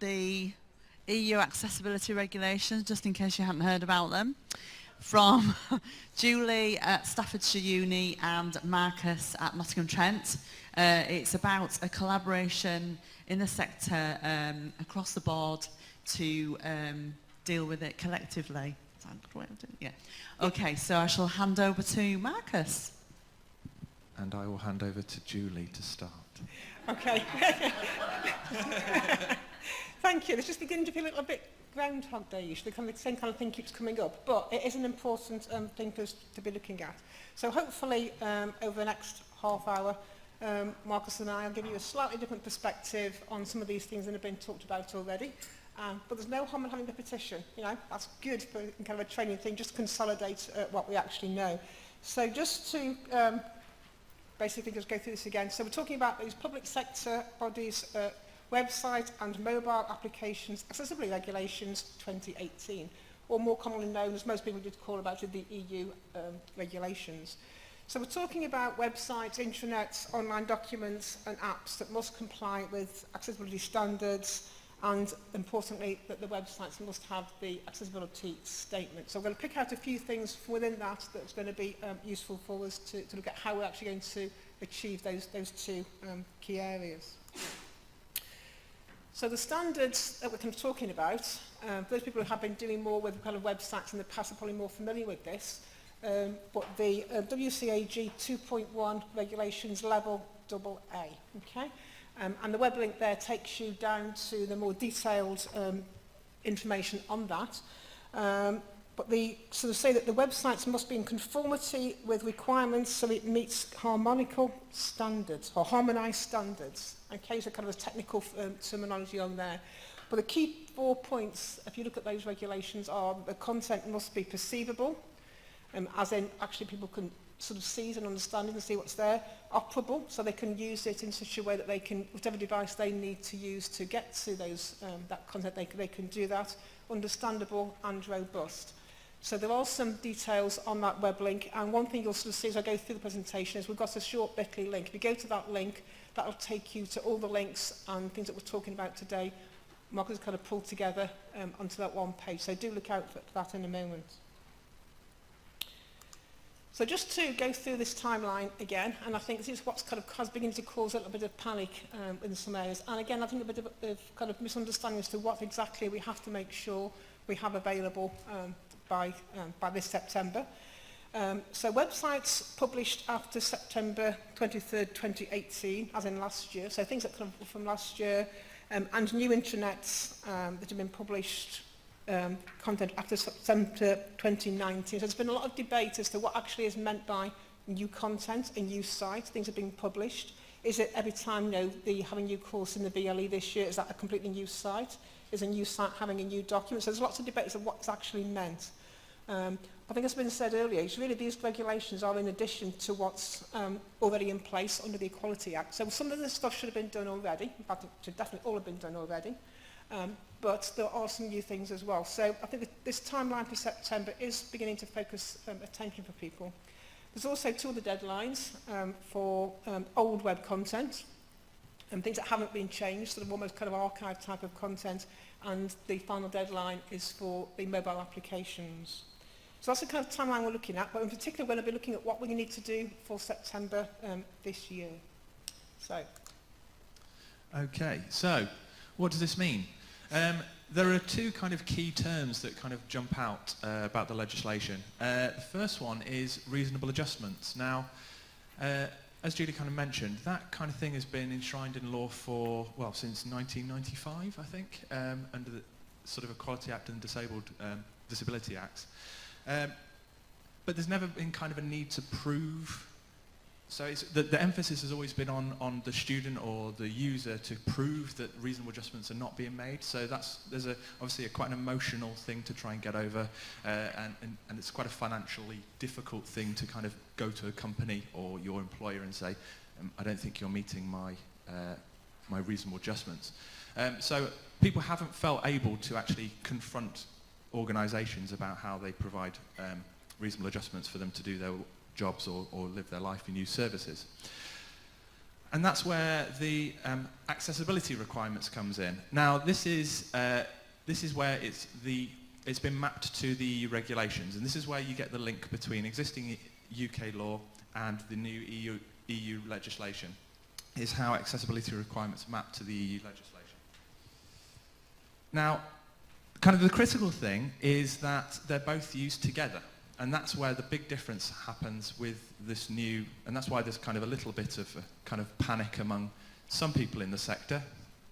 the EU accessibility regulations, just in case you hadn't heard about them, from Julie at Staffordshire Uni and Marcus at Nottingham Trent. It's about a collaboration in the sector across the board to deal with it collectively. Is that a good way of doing it? Yeah. Okay, so I shall hand over to Marcus. And I will hand over to Julie to start. Okay. Thank you. It's just beginning to feel a little bit Groundhog Day-ish. The same kind of thing keeps coming up. But it is an important thing for us to be looking at. So hopefully, over the next half hour, Marcus and I will give you a slightly different perspective on some of these things that have been talked about already. But there's no harm in having repetition. You know, that's good for kind of a training thing, just consolidate what we actually know. So just to basically just go through this again. So we're talking about these public sector bodies, website and mobile applications accessibility regulations 2018, or more commonly known as most people did call about it, the EU regulations. So we're talking about websites, intranets, online documents and apps that must comply with accessibility standards, and importantly that the websites must have the accessibility statement. So we're going to pick out a few things within that that's going to be useful for us to look at how we're actually going to achieve those two key areas. So the standards that we're kind of talking about, those people who have been doing more with kind of websites in the past are probably more familiar with this, but the WCAG 2.1 regulations level AA, okay? And the web link there takes you down to the more detailed information on that. But they sort of say that the websites must be in conformity with requirements so it meets harmonical standards or harmonized standards. Okay, so kind of a technical terminology on there. But the key 4 points, if you look at those regulations, are the content must be perceivable, as in actually people can sort of see it and understand it and see what's there. Operable, so they can use it in such a way that they can, whatever device they need to use to get to those that content, they can do that. Understandable and robust. So there are some details on that web link, and one thing you'll sort of see as I go through the presentation is we've got a short bit.ly link. If you go to that link, that'll take you to all the links and things that we're talking about today. Marcus has kind of pulled together onto that one page, so do look out for that in a moment. So just to go through this timeline again, and I think this is what's kind of beginning to cause a little bit of panic in some areas. And again, I think a bit of kind of misunderstanding as to what exactly we have to make sure we have available by this September. So websites published after September 23rd, 2018, as in last year, so things that come from last year, and new intranets that have been published content after September 2019. So there's been a lot of debate as to what actually is meant by new content, a new site, things are being published. Is it every time, you know, they have a new course in the VLE this year, is that a completely new site? Is a new site having a new document? So there's lots of debates of what's actually meant. I think as has been said earlier, it's really these regulations are in addition to what's already in place under the Equality Act. So some of this stuff should have been done already. In fact, it should definitely all have been done already. But there are some new things as well. So I think that this timeline for September is beginning to focus attention for people. There's also two other deadlines for old web content and things that haven't been changed, sort of almost kind of archive type of content, and the final deadline is for the mobile applications. So that's the kind of timeline we're looking at, but in particular we're going to be looking at what we need to do for September this year. Okay, so what does this mean? There are two kind of key terms that kind of jump out about the legislation. The first one is reasonable adjustments. Now, as Julie kind of mentioned, that kind of thing has been enshrined in law for, well, since 1995, I think, under the sort of Equality Act and Disability Acts. But there's never been kind of a need to prove. So it's, the emphasis has always been on the student or the user to prove that reasonable adjustments are not being made. So there's obviously quite an emotional thing to try and get over, and it's quite a financially difficult thing to kind of go to a company or your employer and say, I don't think you're meeting my reasonable adjustments. So people haven't felt able to actually confront organisations about how they provide reasonable adjustments for them to do their jobs or live their life and use services. And that's where the accessibility requirements comes in. Now, this is where it's been mapped to the EU regulations, and this is where you get the link between existing UK law and the new EU legislation, is how accessibility requirements map to the EU legislation. Now, kind of the critical thing is that they're both used together. And that's where the big difference happens with this new, and that's why there's kind of a little bit of a kind of panic among some people in the sector,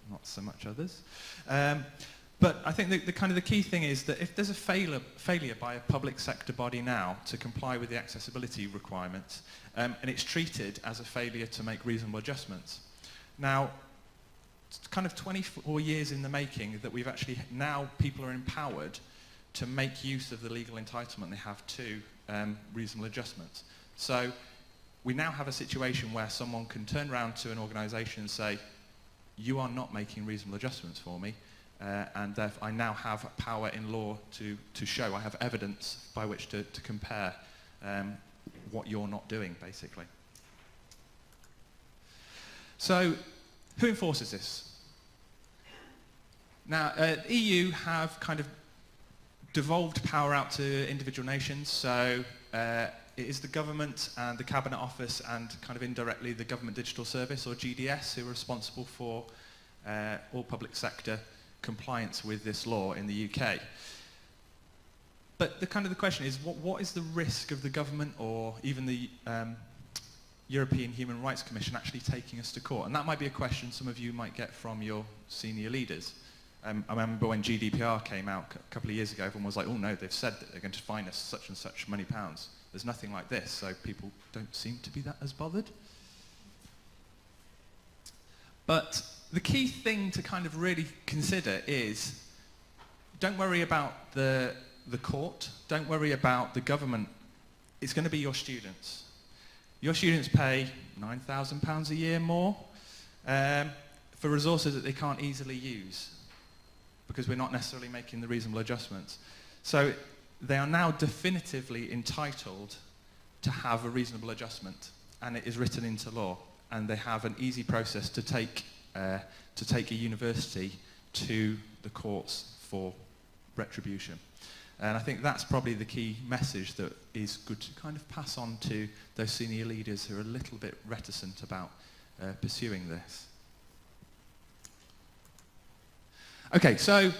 not so much others. But I think the key thing is that if there's a failure by a public sector body now to comply with the accessibility requirements, and it's treated as a failure to make reasonable adjustments. Now, it's kind of 24 years in the making that we've actually, now people are empowered to make use of the legal entitlement they have to reasonable adjustments. So we now have a situation where someone can turn around to an organisation and say, you are not making reasonable adjustments for me, and therefore I now have power in law to show, I have evidence by which to compare what you're not doing, basically. So who enforces this? Now, the EU have kind of devolved power out to individual nations, so it is the government and the Cabinet Office and kind of indirectly the Government Digital Service, or GDS, who are responsible for all public sector compliance with this law in the UK. But the question is, what is the risk of the government or even the European Human Rights Commission actually taking us to court? And that might be a question some of you might get from your senior leaders. I remember when GDPR came out a couple of years ago, everyone was like, oh no, they've said that they're going to fine us such and such many pounds. There's nothing like this, so people don't seem to be that as bothered. But the key thing to kind of really consider is, don't worry about the court, don't worry about the government. It's going to be your students. Your students pay £9,000 a year more for resources that they can't easily use, because we're not necessarily making the reasonable adjustments. So they are now definitively entitled to have a reasonable adjustment, and it is written into law, and they have an easy process to take a university to the courts for retribution. And I think that's probably the key message that is good to kind of pass on to those senior leaders who are a little bit reticent about pursuing this. Okay, so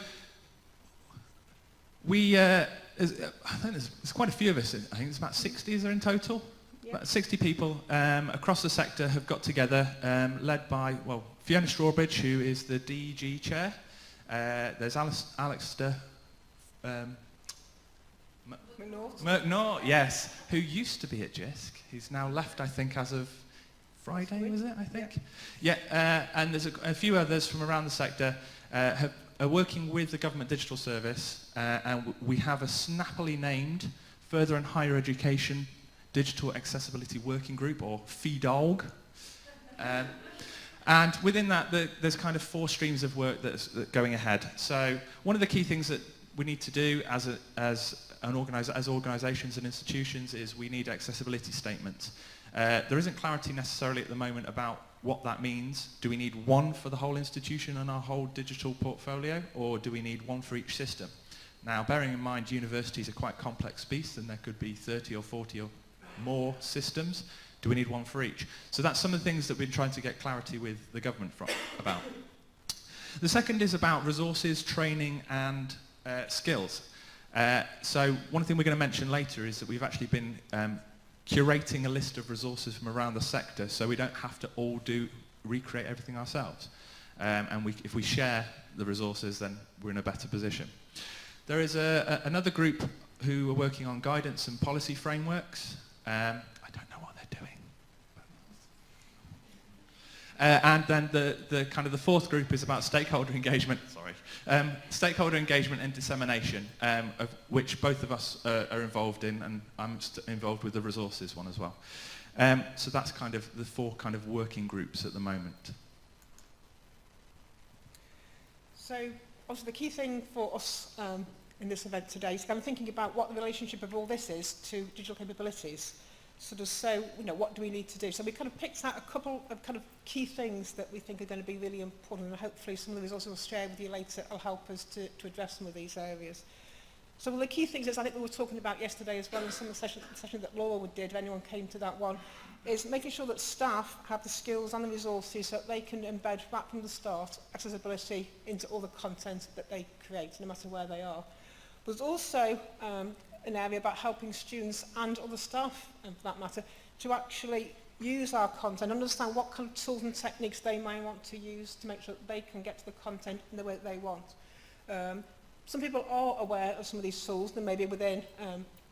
we, I think there's quite a few of us. I think there's about 60, is there in total? Yep. About 60 people across the sector have got together, led by, well, Fiona Strawbridge, who is the DEG chair. There's Alistair McNaught, yes, who used to be at JISC. He's now left, I think, as of Friday, was it, I think? Yeah, and there's a few others from around the sector are working with the Government Digital Service, and we have a snappily named Further and Higher Education Digital Accessibility Working Group, or FEDOG. And within that, there's kind of 4 streams of work that's going ahead. So one of the key things that we need to do as organisations and institutions is we need accessibility statements. There isn't clarity necessarily at the moment about what that means. Do we need one for the whole institution and our whole digital portfolio, or do we need one for each system? Now, bearing in mind universities are quite complex beasts, and there could be 30 or 40 or more systems. Do we need one for each? So that's some of the things that we've been trying to get clarity with the government about. The second is about resources, training, and skills. So one thing we're going to mention later is that we've actually been curating a list of resources from around the sector, so we don't have to all recreate everything ourselves. And if we share the resources, then we're in a better position. There is another group who are working on guidance and policy frameworks. I don't know what they're doing. And then the kind of the fourth group is about stakeholder engagement. Sorry, stakeholder engagement and dissemination, of which both of us are involved in, and I'm involved with the resources one as well. So that's kind of the 4 kind of working groups at the moment. So obviously the key thing for us in this event today is kind of thinking about what the relationship of all this is to digital capabilities. sort of say, what do we need to do? So we kind of picked out a couple of kind of key things that we think are going to be really important, and hopefully some of the resources we'll share with you later will help us to address some of these areas. So one of the key things is, I think we were talking about yesterday as well in some of the session that Laura did, if anyone came to that one, is making sure that staff have the skills and the resources so that they can embed right from the start accessibility into all the content that they create, no matter where they are. There's also an area about helping students and other staff, for that matter, to actually use our content, understand what kind of tools and techniques they might want to use to make sure that they can get to the content in the way that they want. Some people are aware of some of these tools, they may be within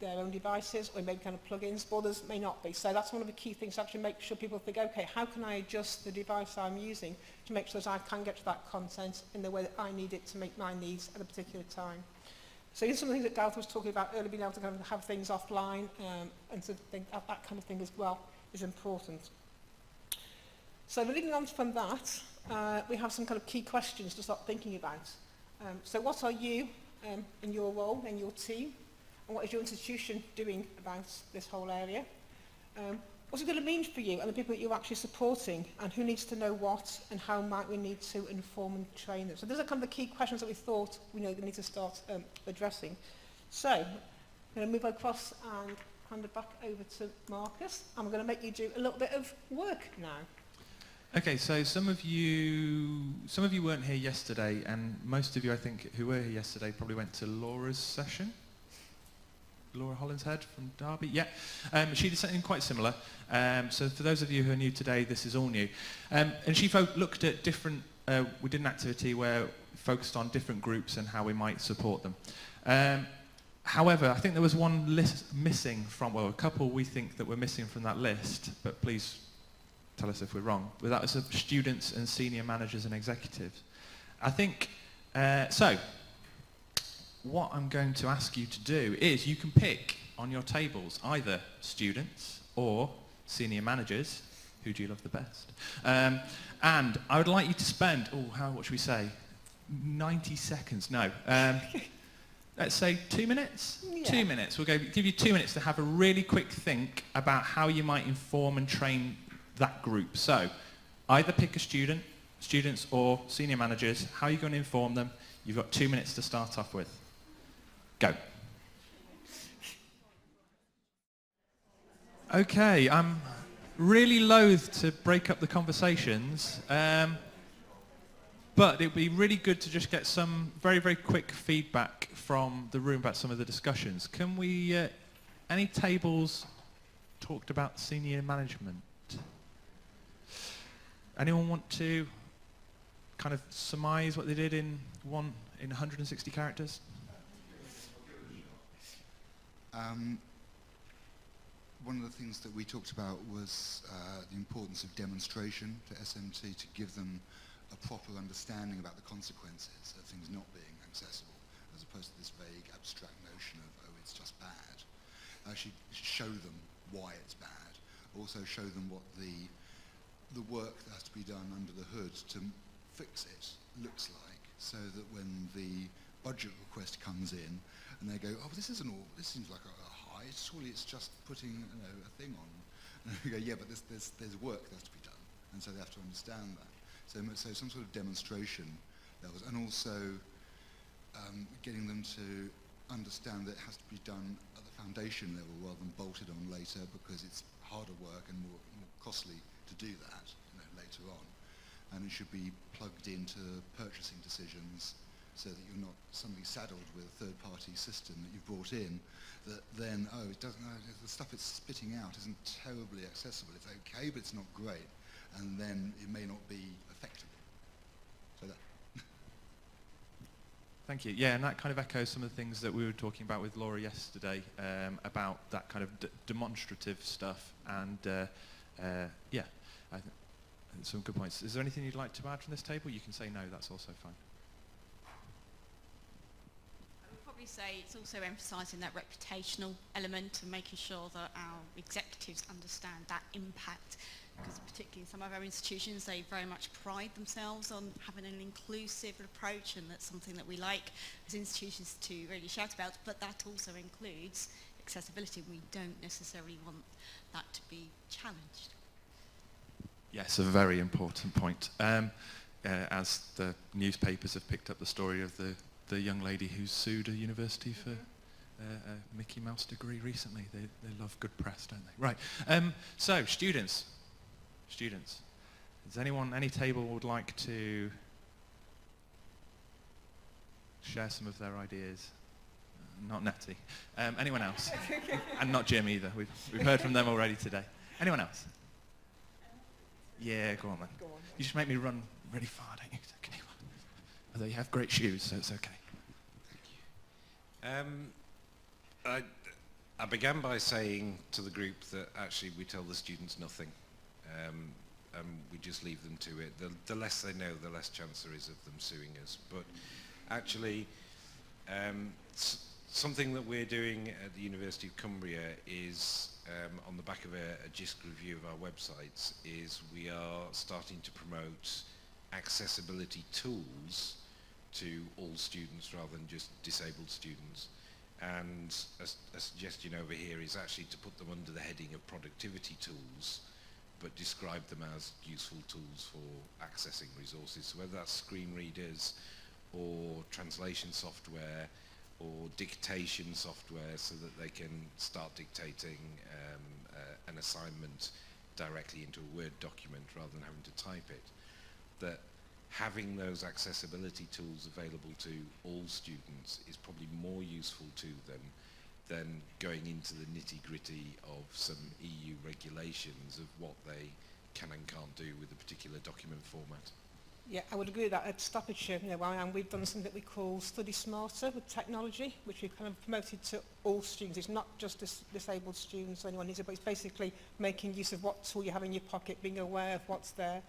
their own devices or maybe kind of plugins, but others may not be. So that's one of the key things, to actually make sure people think, okay, how can I adjust the device I'm using to make sure that I can get to that content in the way that I need it to meet my needs at a particular time. So here's some of the things that Gareth was talking about earlier, being able to kind of have things offline, and to think that kind of thing as well is important. So leading on from that, we have some kind of key questions to start thinking about. So what are you, in your role, in your team, and what is your institution doing about this whole area? What's it going to mean for you and the people that you're actually supporting, and who needs to know what, and how might we need to inform and train them? So those are kind of the key questions that we thought we need to start addressing. So I'm going to move across and hand it back over to Marcus, and we're going to make you do a little bit of work now. Okay, so some of you weren't here yesterday, and most of you, I think, who were here yesterday probably went to Laura's session. Laura Hollinshead from Derby, yeah. She did something quite similar. So for those of you who are new today, this is all new. And she looked at different, we did an activity where we focused on different groups and how we might support them. However, I think there was one list missing from, well, a couple we think that were missing from that list, but please tell us if we're wrong. But that was students and senior managers and executives. I think, so what I'm going to ask you to do is you can pick on your tables either students or senior managers. Who do you love the best? And I would like you to spend, what should we say? 90 seconds, no. Let's say 2 minutes? Yeah. 2 minutes. We'll give you 2 minutes to have a really quick think about how you might inform and train that group. So either pick a students or senior managers. How are you going to inform them? You've got 2 minutes to start off with. Go. Okay, I'm really loath to break up the conversations, but it'd be really good to just get some very, very quick feedback from the room about some of the discussions. Can we, any tables talked about senior management? Anyone want to kind of surmise what they did in 160 characters? One of the things that we talked about was the importance of demonstration to SMT to give them a proper understanding about the consequences of things not being accessible, as opposed to this vague abstract notion of, oh, it's just bad. Actually show them why it's bad. Also show them what the work that has to be done under the hood to fix it looks like, so that when the budget request comes in and they go, oh, this seems like a high, surely it's just putting a thing on. And we go, yeah, but there's work that has to be done, and so they have to understand that. So some sort of demonstration levels, and also getting them to understand that it has to be done at the foundation level rather than bolted on later, because it's harder work and more costly to do that later on. And it should be plugged into purchasing decisions, so that you're not suddenly saddled with a third-party system that you've brought in that then, it doesn't, the stuff it's spitting out isn't terribly accessible. It's okay, but it's not great. And then it may not be effective. So that. Thank you. Yeah, and that kind of echoes some of the things that we were talking about with Laura yesterday, about that kind of demonstrative stuff. And yeah, I think some good points. Is there anything you'd like to add from this table? You can say no, that's also fine. Say it's also emphasising that reputational element and making sure that our executives understand that impact, because particularly in some of our institutions they very much pride themselves on having an inclusive approach, and that's something that we like as institutions to really shout about, but that also includes accessibility. We don't necessarily want that to be challenged. Yes, a very important point. As the newspapers have picked up the story of the young lady who sued a university for a Mickey Mouse degree recently. They love good press, don't they? Right. So, students. Does anyone, any table would like to share some of their ideas? Not Natty. Anyone else? And not Jim either. We've heard from them already today. Anyone else? Yeah, go on then. Go on. You just make me run really far, don't you? Can you? Although you have great shoes, so it's okay. I began by saying to the group that actually we tell the students nothing, and we just leave them to it. The less they know, the less chance there is of them suing us. But actually, something that we're doing at the University of Cumbria is, on the back of a JISC review of our websites, is we are starting to promote accessibility tools to all students rather than just disabled students. And a suggestion over here is actually to put them under the heading of productivity tools, but describe them as useful tools for accessing resources. So whether that's screen readers or translation software or dictation software, so that they can start dictating an assignment directly into a Word document rather than having to type it. That having those accessibility tools available to all students is probably more useful to them than going into the nitty-gritty of some EU regulations of what they can and can't do with a particular document format. Yeah, I would agree with that. At Staffordshire, where I am, we've done something that we call Study Smarter with technology, which we've kind of promoted to all students. It's not just disabled students or anyone needs it, but it's basically making use of what tool you have in your pocket, being aware of what's there.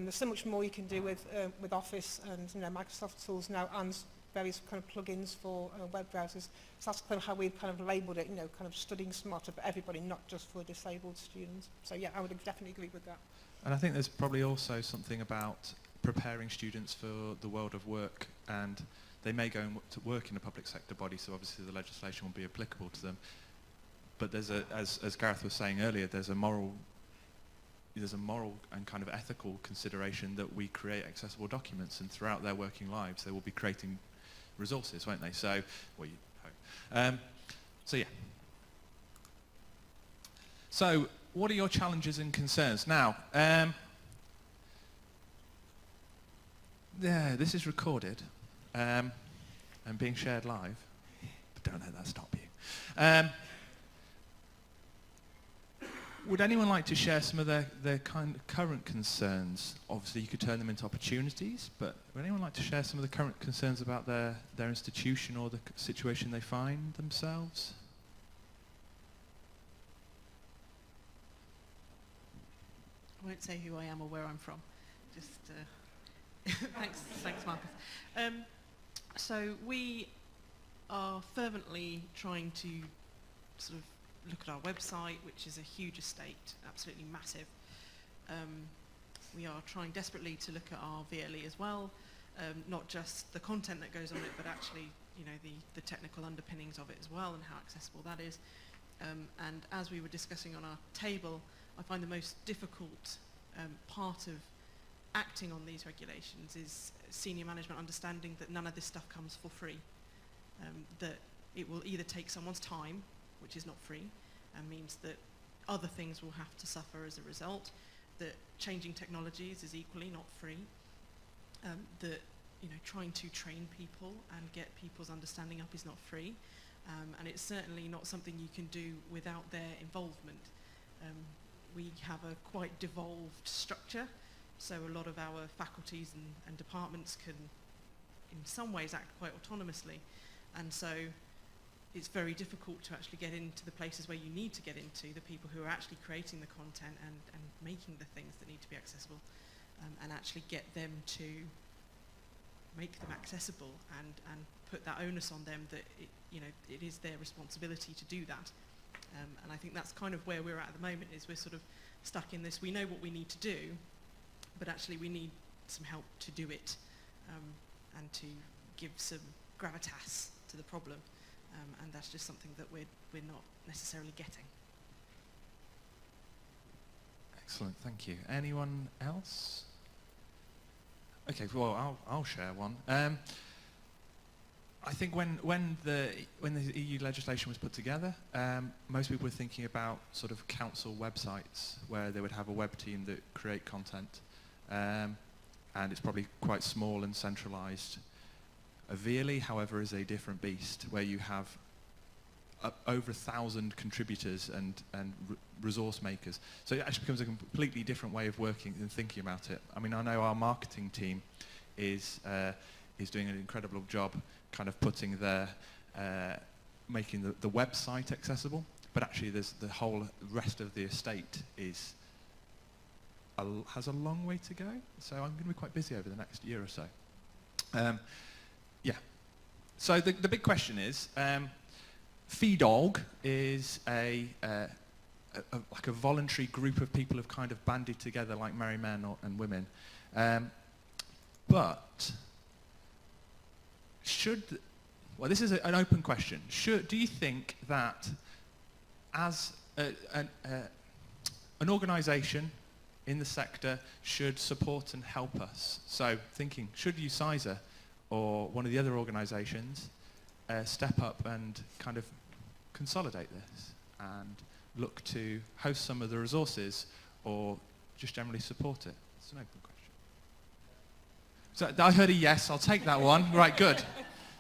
There's so much more you can do with Office and Microsoft tools now, and various kind of plugins for web browsers. So that's kind of how we've kind of labelled it, kind of studying smarter for everybody, not just for disabled students. So yeah, I would definitely agree with that. And I think there's probably also something about preparing students for the world of work, and they may go to work in a public sector body, so obviously the legislation will be applicable to them. But there's as Gareth was saying earlier, there's a moral and kind of ethical consideration that we create accessible documents, and throughout their working lives they will be creating resources, won't they? So, well, you hope. So yeah. So, what are your challenges and concerns? Now, yeah, this is recorded and being shared live, but don't let that stop you. Would anyone like to share some of their kind of current concerns? Obviously, you could turn them into opportunities, but would anyone like to share some of the current concerns about their institution or the situation they find themselves? I won't say who I am or where I'm from. Just thanks, Marcus. So we are fervently trying to sort of look at our website, which is a huge estate, absolutely massive. We are trying desperately to look at our VLE as well, not just the content that goes on it, but actually, the technical underpinnings of it as well and how accessible that is. And as we were discussing on our table, I find the most difficult part of acting on these regulations is senior management understanding that none of this stuff comes for free. That it will either take someone's time, which is not free, and means that other things will have to suffer as a result, that changing technologies is equally not free, that trying to train people and get people's understanding up is not free, and it's certainly not something you can do without their involvement. We have a quite devolved structure, so a lot of our faculties and departments can in some ways act quite autonomously, and so it's very difficult to actually get into the places where you need to get into, the people who are actually creating the content and making the things that need to be accessible, and actually get them to make them accessible and put that onus on them that it is their responsibility to do that. And I think that's kind of where we're at the moment, is we're sort of stuck in this, we know what we need to do, but actually we need some help to do it, and to give some gravitas to the problem. and that's just something that we're not necessarily getting. Excellent, thank you. Anyone else? Okay, well, I'll share one. I think when the EU legislation was put together, most people were thinking about sort of council websites where they would have a web team that create content, and it's probably quite small and centralised. Avili, however, is a different beast where you have over 1,000 contributors and resource makers. So it actually becomes a completely different way of working and thinking about it. I mean, I know our marketing team is doing an incredible job kind of putting making the website accessible, but actually there's the whole rest of the estate has a long way to go. So I'm going to be quite busy over the next year or so. Yeah. So the big question is, FEDOG is like a voluntary group of people who've kind of banded together like merry men and women. But well, this is an open question. Do you think that as an organisation in the sector should support and help us? So thinking, should UCISA or one of the other organisations step up and kind of consolidate this and look to host some of the resources or just generally support it? It's an open question. So I heard a yes, I'll take that one. Right, good.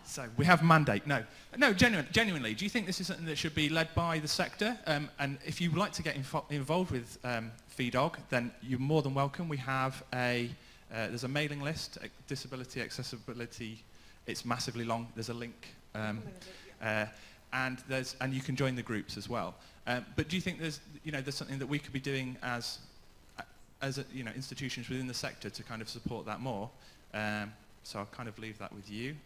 So we have mandate. No, genuinely, do you think this is something that should be led by the sector? And if you would like to get involved with FEDOG, then you're more than welcome. We have there's a mailing list, disability accessibility. It's massively long. There's a link, and you can join the groups as well. But do you think there's something that we could be doing as institutions within the sector to kind of support that more? So I'll kind of leave that with you.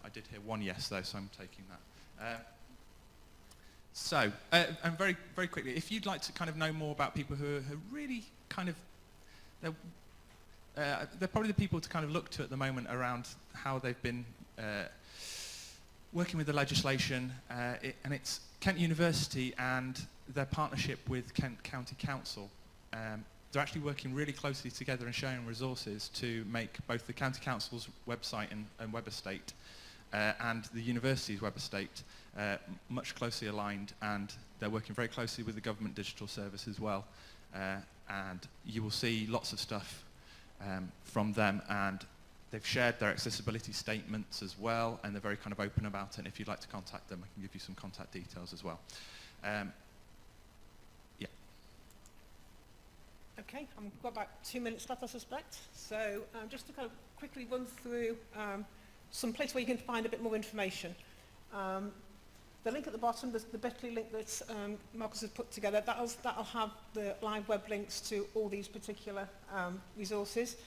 I did hear one yes though, so I'm taking that. And very, very quickly, if you'd like to kind of know more about people who are really kind of, they're probably the people to kind of look to at the moment around how they've been working with the legislation, and it's Kent University and their partnership with Kent County Council. They're actually working really closely together and sharing resources to make both the County Council's website and web estate and the university's web estate much closely aligned, and they're working very closely with the government digital service as well. And you will see lots of stuff from them, and they've shared their accessibility statements as well, and they're very kind of open about it. And if you'd like to contact them, I can give you some contact details as well. Okay, I've got about 2 minutes left, I suspect. So just to kind of quickly run through some place where you can find a bit more information. The link at the bottom, the bit.ly link that Marcus has put together, that'll have the live web links to all these particular resources.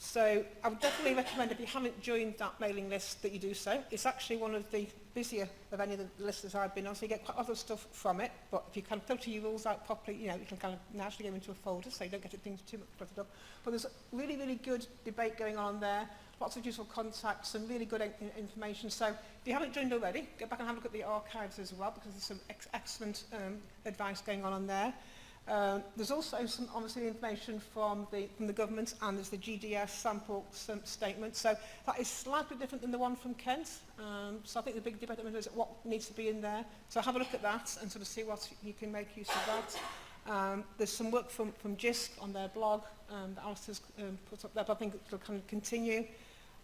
So I would definitely recommend, if you haven't joined that mailing list, that you do so. It's actually one of the busier of any of the lists that I've been on, so you get quite a lot of stuff from it. But if you kind of filter your rules out properly, you can kind of naturally go into a folder, so you don't get things too much cluttered up. But there's really, really good debate going on there, lots of useful contacts, and really good information. So if you haven't joined already, go back and have a look at the archives as well, because there's some excellent advice going on there. There's also some obviously information from the government, and there's the GDS sample statement. So that is slightly different than the one from Kent. So I think the big debate is what needs to be in there. So have a look at that and sort of see what you can make use of that. There's some work from GISC on their blog that Alistair's put up there, but I think it'll kind of continue.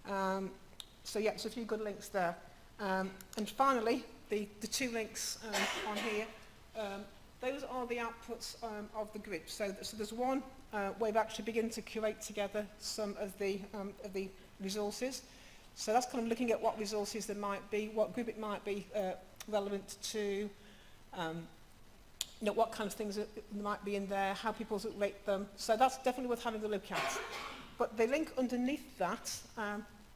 So yeah, so a few good links there. And finally, the 2 links on here. Those are the outputs of the group. So there's one where we've actually begun to curate together some of the resources. So that's kind of looking at what resources there might be, what group it might be relevant to, what kind of things might be in there, how people rate them. So that's definitely worth having a look at. But the link underneath that,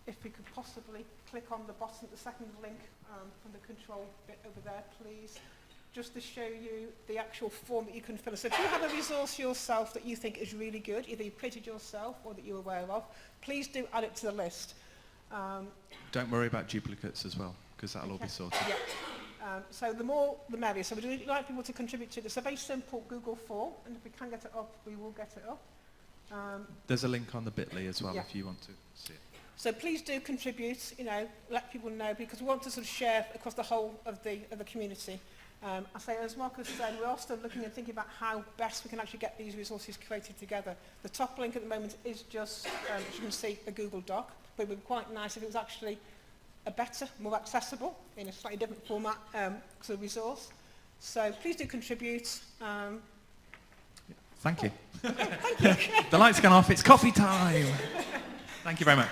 if we could possibly click on the bottom, the second link from the control bit over there, please. Just to show you the actual form that you can fill. So if you have a resource yourself that you think is really good, either you created yourself or that you're aware of, please do add it to the list. Don't worry about duplicates as well, because that'll all be Okay. sorted. Yeah. So the more, the merrier. So we'd like people to contribute to it. It's a very simple Google form, and if we can get it up, we will get it up. There's a link on the bit.ly as well Yeah. if you want to see it. So please do contribute, you know, let people know, because we want to sort of share across the whole of the community. I say, as Marcus said, we're also looking and thinking about how best we can actually get these resources created together. The top link at the moment is just, as you can see, a Google Doc, but it would be quite nice if it was actually a better, more accessible, in a slightly different format, sort of resource. So please do contribute. Thank you. The light's gone off. It's coffee time. Thank you very much.